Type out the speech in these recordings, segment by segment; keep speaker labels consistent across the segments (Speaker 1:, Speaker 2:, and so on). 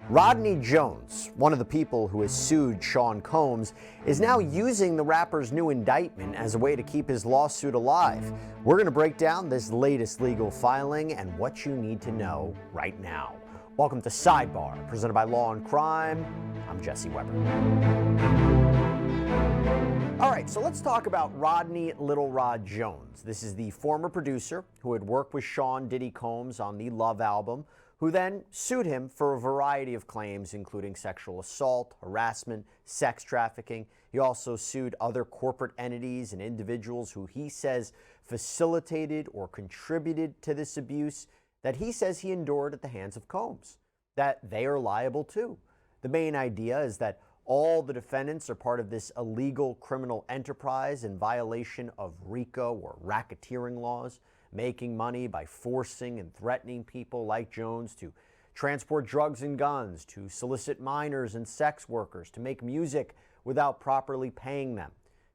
Speaker 1: Rodney Jones, one of the people who has sued Sean Combs, is now using the rapper's new indictment as a way to keep his lawsuit alive. We're going to break down this latest legal filing and what you need to know right now. Welcome to Sidebar, presented by Law&Crime. I'm Jesse Weber. All right, so let's talk about Rodney Lil Rod Jones. This is the former producer who had worked with Sean Diddy Combs on the Love album, who then sued him for a variety of claims, including sexual assault, harassment, sex trafficking. He also sued other corporate entities and individuals who he says facilitated or contributed to this abuse that he says he endured at the hands of Combs, that they are liable too. The main idea is that all the defendants are part of this illegal criminal enterprise in violation of RICO or racketeering laws, making money by forcing and threatening people like Jones to transport drugs and guns, to solicit minors and sex workers, to make music without properly paying them,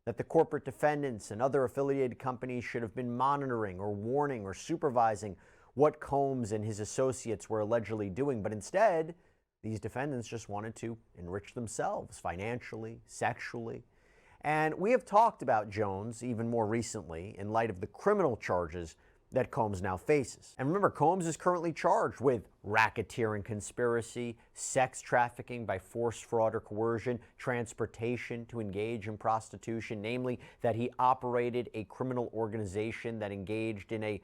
Speaker 1: that the corporate defendants and other affiliated companies should have been monitoring or warning or supervising what Combs and his associates were allegedly doing, but instead, these defendants just wanted to enrich themselves financially, sexually. And we have talked about Jones even more recently in light of the criminal charges that Combs now faces. And remember, Combs is currently charged with racketeering conspiracy, sex trafficking by force, fraud, or coercion, transportation to engage in prostitution, namely that he operated a criminal organization that engaged in a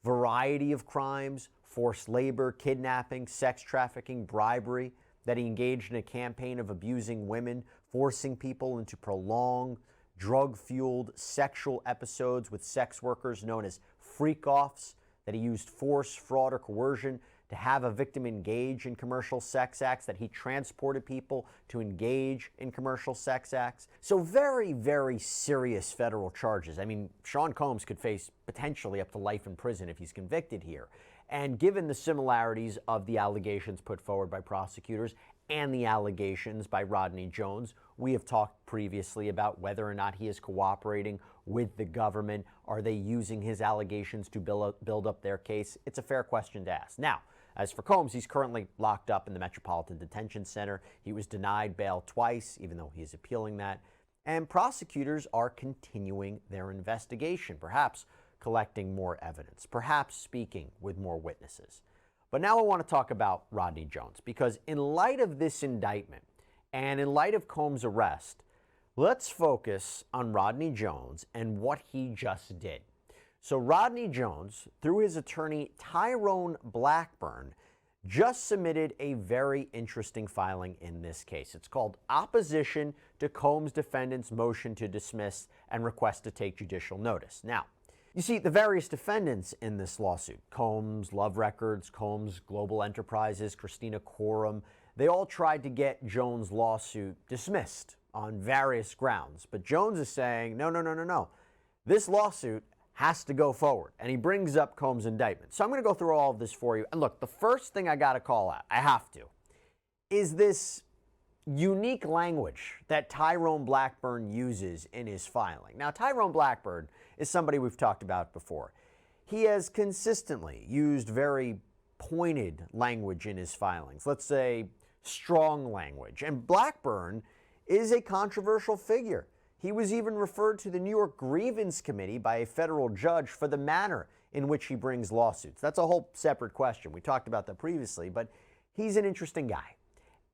Speaker 1: variety of crimes, forced labor, kidnapping, sex trafficking, bribery, that he engaged in a campaign of abusing women, forcing people into prolonged, drug-fueled sexual episodes with sex workers known as freak-offs, that he used force, fraud, or coercion to have a victim engage in commercial sex acts, that he transported people to engage in commercial sex acts. So very, very serious federal charges. I mean, Sean Combs could face potentially up to life in prison if he's convicted here. And given the similarities of the allegations put forward by prosecutors and the allegations by Rodney Jones, we have talked previously about whether or not he is cooperating with the government. Are they using his allegations to build up their case? It's a fair question to ask. Now, as for Combs, he's currently locked up in the Metropolitan Detention Center. He was denied bail twice, even though he is appealing that. And prosecutors are continuing their investigation, perhaps collecting more evidence, perhaps speaking with more witnesses. But now I want to talk about Rodney Jones, because in light of this indictment and in light of Combs' arrest, let's focus on Rodney Jones and what he just did. So Rodney Jones, through his attorney Tyrone Blackburn, just submitted a very interesting filing in this case. It's called Opposition to Combs' Defendant's Motion to Dismiss and Request to Take Judicial Notice. Now, you see, the various defendants in this lawsuit, Combs, Love Records, Combs Global Enterprises, Christina, they all tried to get Jones' lawsuit dismissed on various grounds. But Jones is saying, no. This lawsuit has to go forward. And he brings up Combs' indictment. So I'm going to go through all of this for you. And look, the first thing I got to call out, I have to, is this unique language that Tyrone Blackburn uses in his filing. Now, Tyrone Blackburn is somebody we've talked about before. He has consistently used very pointed language in his filings, let's say strong language. And Blackburn is a controversial figure. He was even referred to the New York Grievance Committee by a federal judge for the manner in which he brings lawsuits. That's a whole separate question. We talked about that previously, but he's an interesting guy.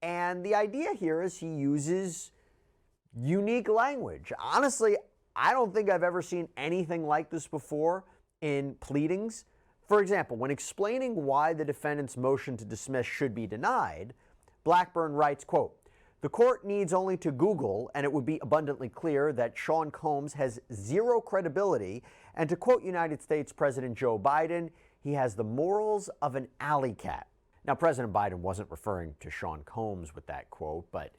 Speaker 1: And the idea here is he uses unique language. Honestly, I don't think I've ever seen anything like this before in pleadings. For example, when explaining why the defendant's motion to dismiss should be denied, Blackburn writes, quote, "The court needs only to Google and it would be abundantly clear that Sean Combs has zero credibility, and to quote United States President Joe Biden, he has the morals of an alley cat." Now, President Biden wasn't referring to Sean Combs with that quote, but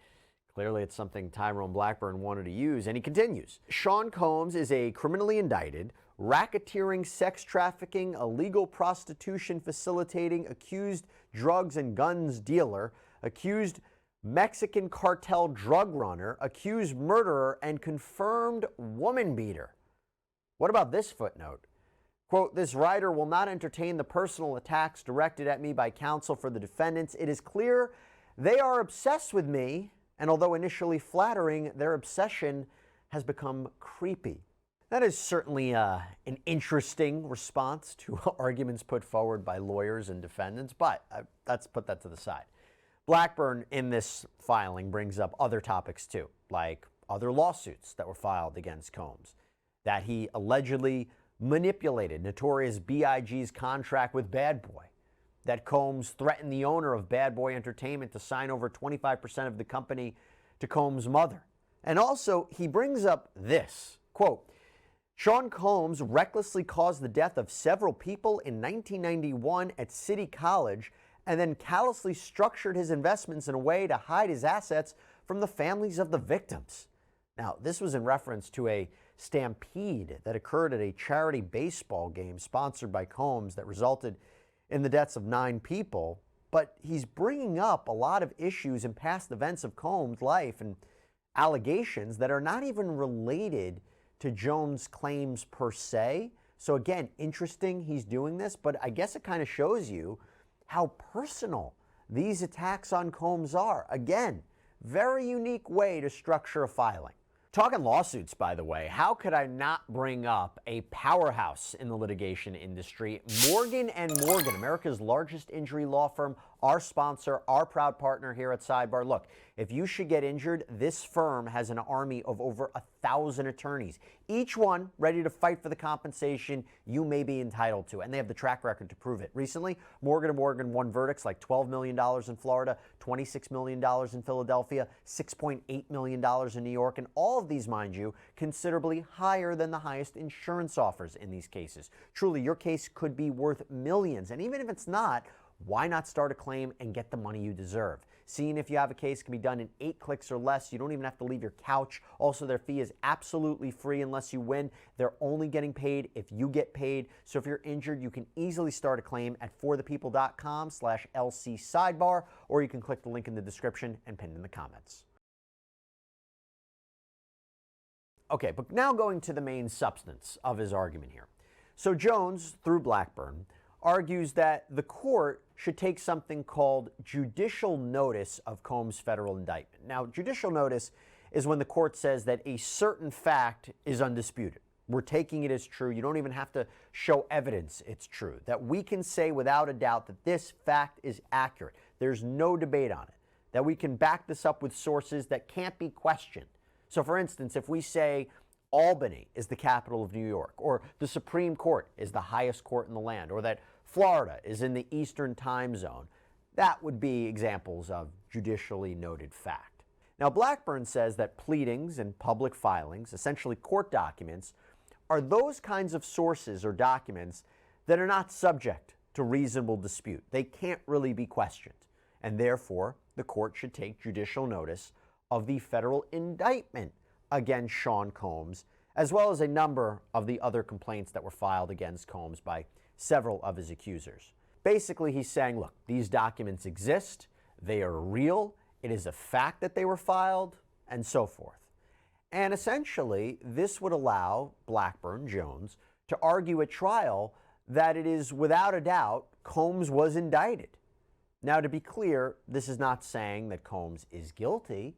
Speaker 1: clearly it's something Tyrone Blackburn wanted to use, and he continues. "Sean Combs is a criminally indicted, racketeering, sex trafficking, illegal prostitution facilitating, accused drugs and guns dealer, accused Mexican cartel drug runner, accused murderer, and confirmed woman beater." What about this footnote? Quote, "This writer will not entertain the personal attacks directed at me by counsel for the defendants. It is clear They are obsessed with me, and although initially flattering, their obsession has become creepy. That is certainly an interesting response to arguments put forward by lawyers and defendants, but let's put that to the side. Blackburn in this filing brings up other topics too, like other lawsuits that were filed against Combs, that he allegedly manipulated Notorious B.I.G.'s contract with Bad Boy, that Combs threatened the owner of Bad Boy Entertainment to sign over 25% of the company to Combs' mother. And also, he brings up this, quote, Sean Combs recklessly caused the death of several people in 1991 at City College and then callously structured his investments in a way to hide his assets from the families of the victims. Now, this was in reference to a stampede that occurred at a charity baseball game sponsored by Combs that resulted in the deaths of 9 people, but he's bringing up a lot of issues and past events of Combs' life and allegations that are not even related to Jones' claims per se. So again, interesting he's doing this, but I guess it kind of shows you how personal these attacks on Combs are. Again, very unique way to structure a filing. Talking lawsuits, by the way, how could I not bring up a powerhouse in the litigation industry, Morgan & Morgan, America's largest injury law firm, our sponsor, our proud partner here at Sidebar. Look, if you should get injured, this firm has an army of over 1,000 attorneys, each one ready to fight for the compensation you may be entitled to, and they have the track record to prove it. Recently, Morgan & Morgan won verdicts like $12 million in Florida, $26 million in Philadelphia, $6.8 million in New York, and all of these, mind you, considerably higher than the highest insurance offers in these cases. Truly, your case could be worth millions, and even if it's not, why not start a claim and get the money you deserve? Seeing if you have a case can be done in 8 clicks or less. You don't even have to leave your couch. Also, their fee is absolutely free unless you win. They're only getting paid if you get paid. So if you're injured, you can easily start a claim at forthepeople.com/LC Sidebar, or you can click the link in the description and pinned in the comments. Okay, but now going to the main substance of his argument here. So Jones, through Blackburn, argues that the court should take something called judicial notice of Combs' federal indictment. Now, judicial notice is when the court says that a certain fact is undisputed. We're taking it as true. You don't even have to show evidence it's true. That we can say without a doubt that this fact is accurate. There's no debate on it. That we can back this up with sources that can't be questioned. So, for instance, if we say Albany is the capital of New York, or the Supreme Court is the highest court in the land, or that Florida is in the Eastern time zone, that would be examples of judicially noted fact. Now, Blackburn says that pleadings and public filings, essentially court documents, are those kinds of sources or documents that are not subject to reasonable dispute. They can't really be questioned, and therefore the court should take judicial notice of the federal indictment against Sean Combs, as well as a number of the other complaints that were filed against Combs by several of his accusers. Basically, he's saying, look, these documents exist, they are real, it is a fact that they were filed, and so forth. And essentially, this would allow Blackburn, Jones, to argue at trial that it is without a doubt Combs was indicted. Now, to be clear, this is not saying that Combs is guilty,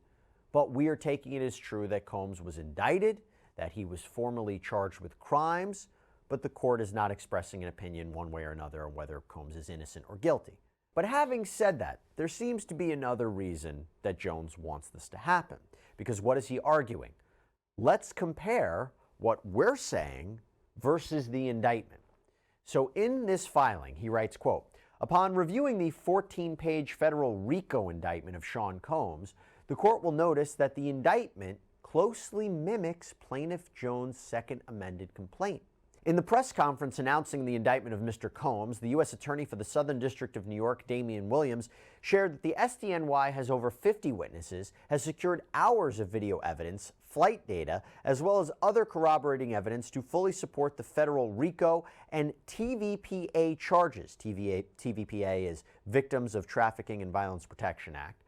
Speaker 1: but we are taking it as true that Combs was indicted, that he was formally charged with crimes, but the court is not expressing an opinion one way or another on whether Combs is innocent or guilty. But having said that, there seems to be another reason that Jones wants this to happen. Because what is he arguing? Let's compare what we're saying versus the indictment. So in this filing, he writes, quote, upon reviewing the 14-page federal RICO indictment of Sean Combs, the court will notice that the indictment closely mimics plaintiff Jones' second amended complaint. In the press conference announcing the indictment of Mr. Combs, the U.S. Attorney for the Southern District of New York, Damian Williams, shared that the SDNY has over 50 witnesses, has secured hours of video evidence, flight data, as well as other corroborating evidence to fully support the federal RICO and TVPA charges. TVPA is Victims of Trafficking and Violence Protection Act,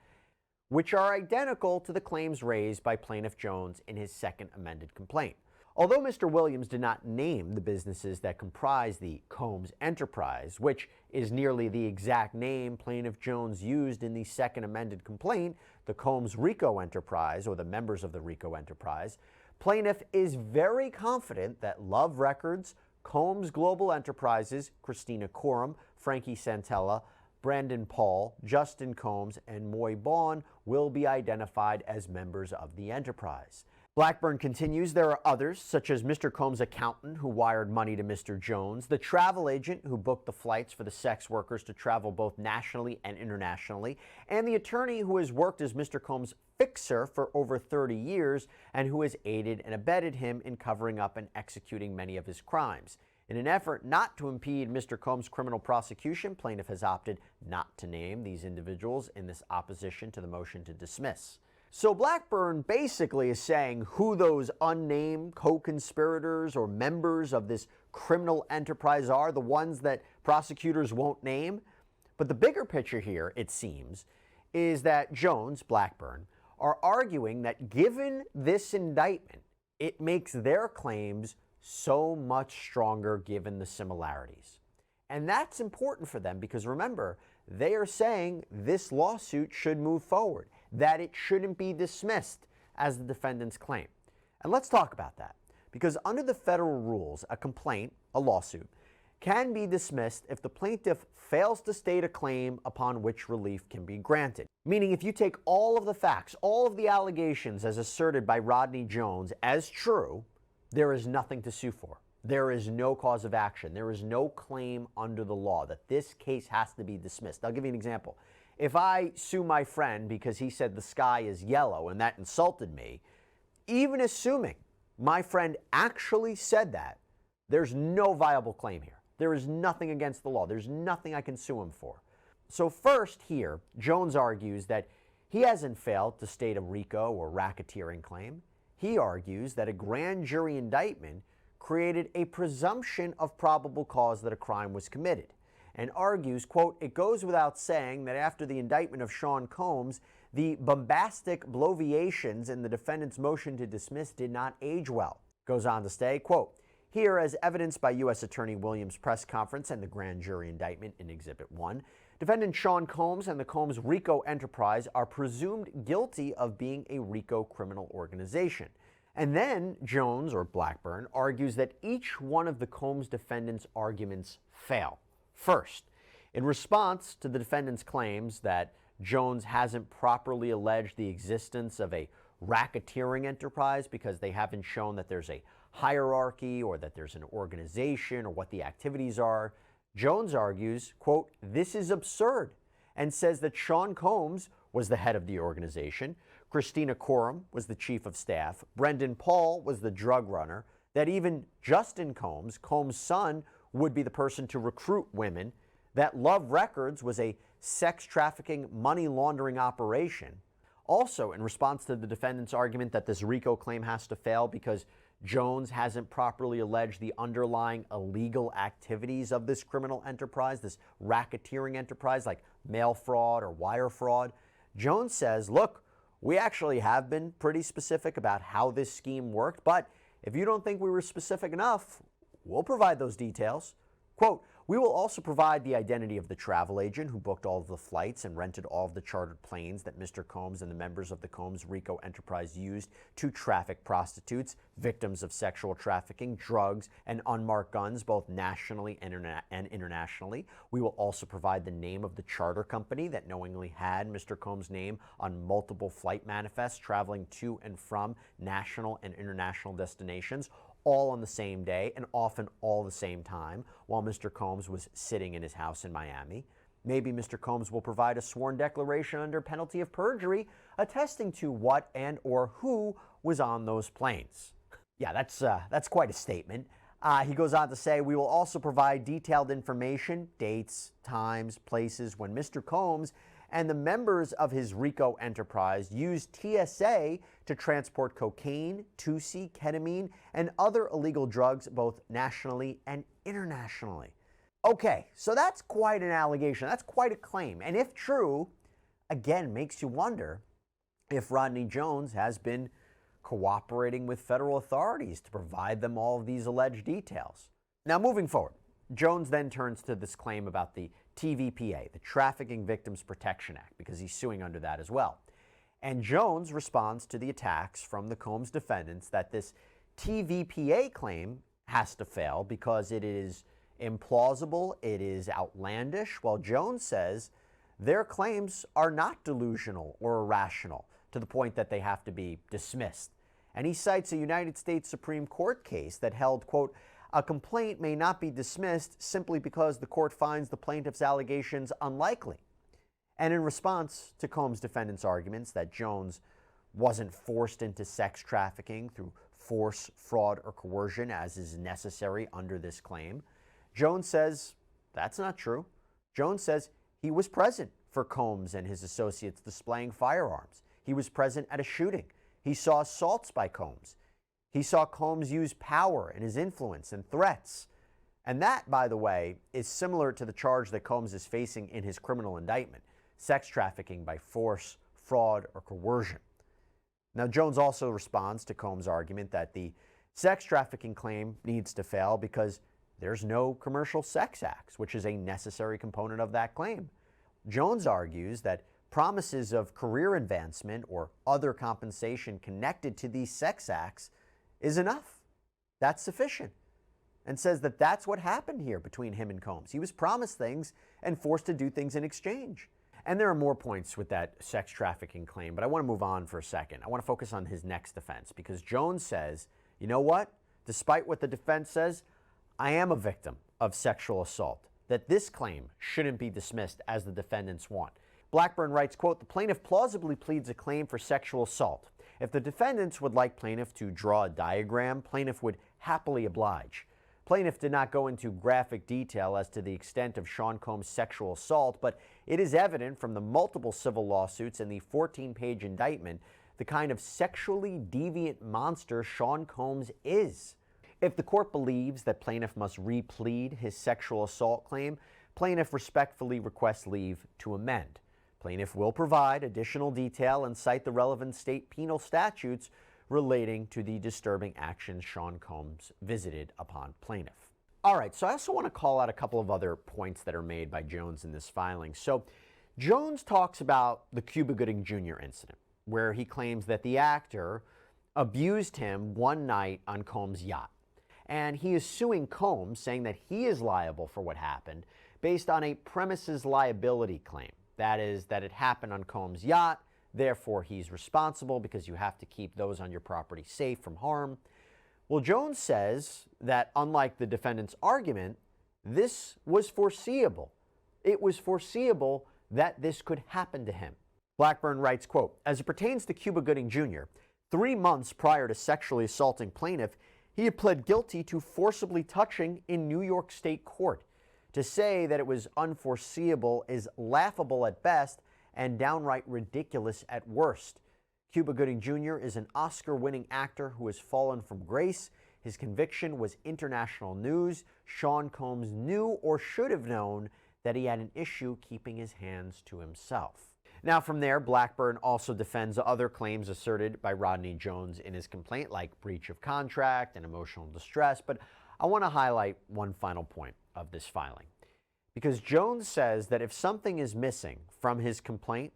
Speaker 1: which are identical to the claims raised by plaintiff Jones in his second amended complaint. Although Mr. Williams did not name the businesses that comprise the Combs enterprise, which is nearly the exact name Plaintiff Jones used in the second amended complaint, the Combs RICO enterprise, or the members of the RICO enterprise, plaintiff is very confident that Love Records, Combs Global Enterprises, Christina Coram, Frankie Santella, Brandon Paul, Justin Combs, and Moy Bawn will be identified as members of the enterprise. Blackburn continues, there are others, such as Mr. Combs' accountant who wired money to Mr. Jones, the travel agent who booked the flights for the sex workers to travel both nationally and internationally, and the attorney who has worked as Mr. Combs' fixer for over 30 years and who has aided and abetted him in covering up and executing many of his crimes. In an effort not to impede Mr. Combs' criminal prosecution, plaintiff has opted not to name these individuals in this opposition to the motion to dismiss. So Blackburn basically is saying who those unnamed co-conspirators or members of this criminal enterprise are, the ones that prosecutors won't name. But the bigger picture here, it seems, is that Jones, Blackburn, are arguing that given this indictment, it makes their claims so much stronger given the similarities. And that's important for them because remember, they are saying this lawsuit should move forward, that it shouldn't be dismissed as the defendants claim. And let's talk about that, because under the federal rules, a complaint, a lawsuit, can be dismissed if the plaintiff fails to state a claim upon which relief can be granted. Meaning if you take all of the facts, all of the allegations as asserted by Rodney Jones as true, there is nothing to sue for. There is no cause of action. There is no claim under the law that this case has to be dismissed. I'll give you an example. If I sue my friend because he said the sky is yellow and that insulted me, even assuming my friend actually said that, there's no viable claim here. There is nothing against the law. There's nothing I can sue him for. So first here, Jones argues that he hasn't failed to state a RICO or racketeering claim. He argues that a grand jury indictment created a presumption of probable cause that a crime was committed, and argues, quote, it goes without saying that after the indictment of Sean Combs, the bombastic bloviations in the defendant's motion to dismiss did not age well. Goes on to say, quote, here, as evidenced by U.S. Attorney Williams' press conference and the grand jury indictment in Exhibit 1, defendant Sean Combs and the Combs RICO enterprise are presumed guilty of being a RICO criminal organization. And then Jones, or Blackburn, argues that each one of the Combs defendants' arguments fail. First, in response to the defendant's claims that Jones hasn't properly alleged the existence of a racketeering enterprise because they haven't shown that there's a hierarchy or that there's an organization or what the activities are, Jones argues, quote, this is absurd, and says that Sean Combs was the head of the organization, Christina Coram was the chief of staff, Brendan Paul was the drug runner, that even Justin Combs, Combs' son, would be the person to recruit women, that Love Records was a sex trafficking, money laundering operation. Also, in response to the defendant's argument that this RICO claim has to fail because Jones hasn't properly alleged the underlying illegal activities of this criminal enterprise, this racketeering enterprise like mail fraud or wire fraud, Jones says, look, we actually have been pretty specific about how this scheme worked, but if you don't think we were specific enough, we'll provide those details. Quote, we will also provide the identity of the travel agent who booked all of the flights and rented all of the chartered planes that Mr. Combs and the members of the Combs RICO enterprise used to traffic prostitutes, victims of sexual trafficking, drugs, and unmarked guns, both nationally and internationally. We will also provide the name of the charter company that knowingly had Mr. Combs' name on multiple flight manifests traveling to and from national and international destinations, all on the same day and often all the same time while Mr. Combs was sitting in his house in Miami. Maybe Mr. Combs will provide a sworn declaration under penalty of perjury attesting to what and or who was on those planes. Yeah, that's quite a statement. He goes on to say, we will also provide detailed information, dates, times, places when Mr. Combs and the members of his RICO enterprise used TSA to transport cocaine, 2C, ketamine, and other illegal drugs both nationally and internationally. Okay, so that's quite an allegation. That's quite a claim. And if true, again, makes you wonder if Rodney Jones has been cooperating with federal authorities to provide them all of these alleged details. Now, moving forward, Jones then turns to this claim about the TVPA, the Trafficking Victims Protection Act, because he's suing under that as well. And Jones responds to the attacks from the Combs defendants that this TVPA claim has to fail because it is implausible, it is outlandish, while Jones says their claims are not delusional or irrational to the point that they have to be dismissed. And he cites a United States Supreme Court case that held, quote, a complaint may not be dismissed simply because the court finds the plaintiff's allegations unlikely. And in response to Combs' defendants' arguments that Jones wasn't forced into sex trafficking through force, fraud, or coercion as is necessary under this claim, Jones says that's not true. Jones says he was present for Combs and his associates displaying firearms. He was present at a shooting. He saw assaults by Combs. He saw Combs use power and his influence and threats. And that, by the way, is similar to the charge that Combs is facing in his criminal indictment, sex trafficking by force, fraud, or coercion. Now, Jones also responds to Combs' argument that the sex trafficking claim needs to fail because there's no commercial sex acts, which is a necessary component of that claim. Jones argues that promises of career advancement or other compensation connected to these sex acts is enough. That's sufficient. And says that that's what happened here between him and Combs. He was promised things and forced to do things in exchange. And there are more points with that sex trafficking claim, but I want to move on for a second. I want to focus on his next defense because Jones says, you know what? Despite what the defense says, I am a victim of sexual assault, that this claim shouldn't be dismissed as the defendants want. Blackburn writes, quote, the plaintiff plausibly pleads a claim for sexual assault. If the defendants would like plaintiff to draw a diagram, plaintiff would happily oblige. Plaintiff did not go into graphic detail as to the extent of Sean Combs' sexual assault, but it is evident from the multiple civil lawsuits and the 14-page indictment the kind of sexually deviant monster Sean Combs is. If the court believes that plaintiff must replead his sexual assault claim, plaintiff respectfully requests leave to amend. Plaintiff will provide additional detail and cite the relevant state penal statutes relating to the disturbing actions Sean Combs visited upon plaintiff. All right, so I also want to call out a couple of other points that are made by Jones in this filing. So Jones talks about the Cuba Gooding Jr. incident, where he claims that the actor abused him one night on Combs' yacht. And he is suing Combs, saying that he is liable for what happened based on a premises liability claim. That is, that it happened on Combs' yacht, therefore he's responsible because you have to keep those on your property safe from harm. Well, Jones says that unlike the defendant's argument, this was foreseeable. It was foreseeable that this could happen to him. Blackburn writes, quote, as it pertains to Cuba Gooding Jr., 3 months prior to sexually assaulting plaintiff, he had pled guilty to forcibly touching in New York State court. To say that it was unforeseeable is laughable at best and downright ridiculous at worst. Cuba Gooding Jr. is an Oscar-winning actor who has fallen from grace. His conviction was international news. Sean Combs knew or should have known that he had an issue keeping his hands to himself. Now from there, Blackburn also defends other claims asserted by Rodney Jones in his complaint, like breach of contract and emotional distress, but I want to highlight one final point of this filing. Because Jones says that if something is missing from his complaint,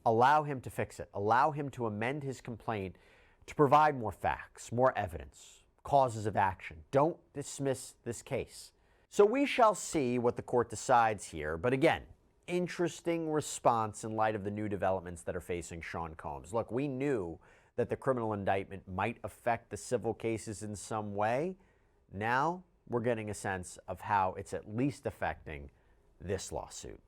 Speaker 1: allow him to fix it. Allow him to amend his complaint to provide more facts, more evidence, causes of action. Don't dismiss this case. So we shall see what the court decides here. But again, interesting response in light of the new developments that are facing Sean Combs. Look, we knew that the criminal indictment might affect the civil cases in some way. Now we're getting a sense of how it's at least affecting this lawsuit.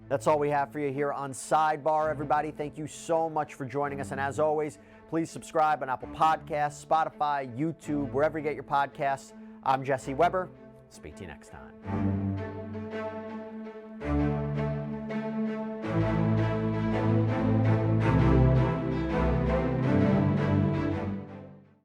Speaker 1: That's all we have for you here on Sidebar, everybody. Thank you so much for joining us. And as always, please subscribe on Apple Podcasts, Spotify, YouTube, wherever you get your podcasts. I'm Jesse Weber. Speak to you next time.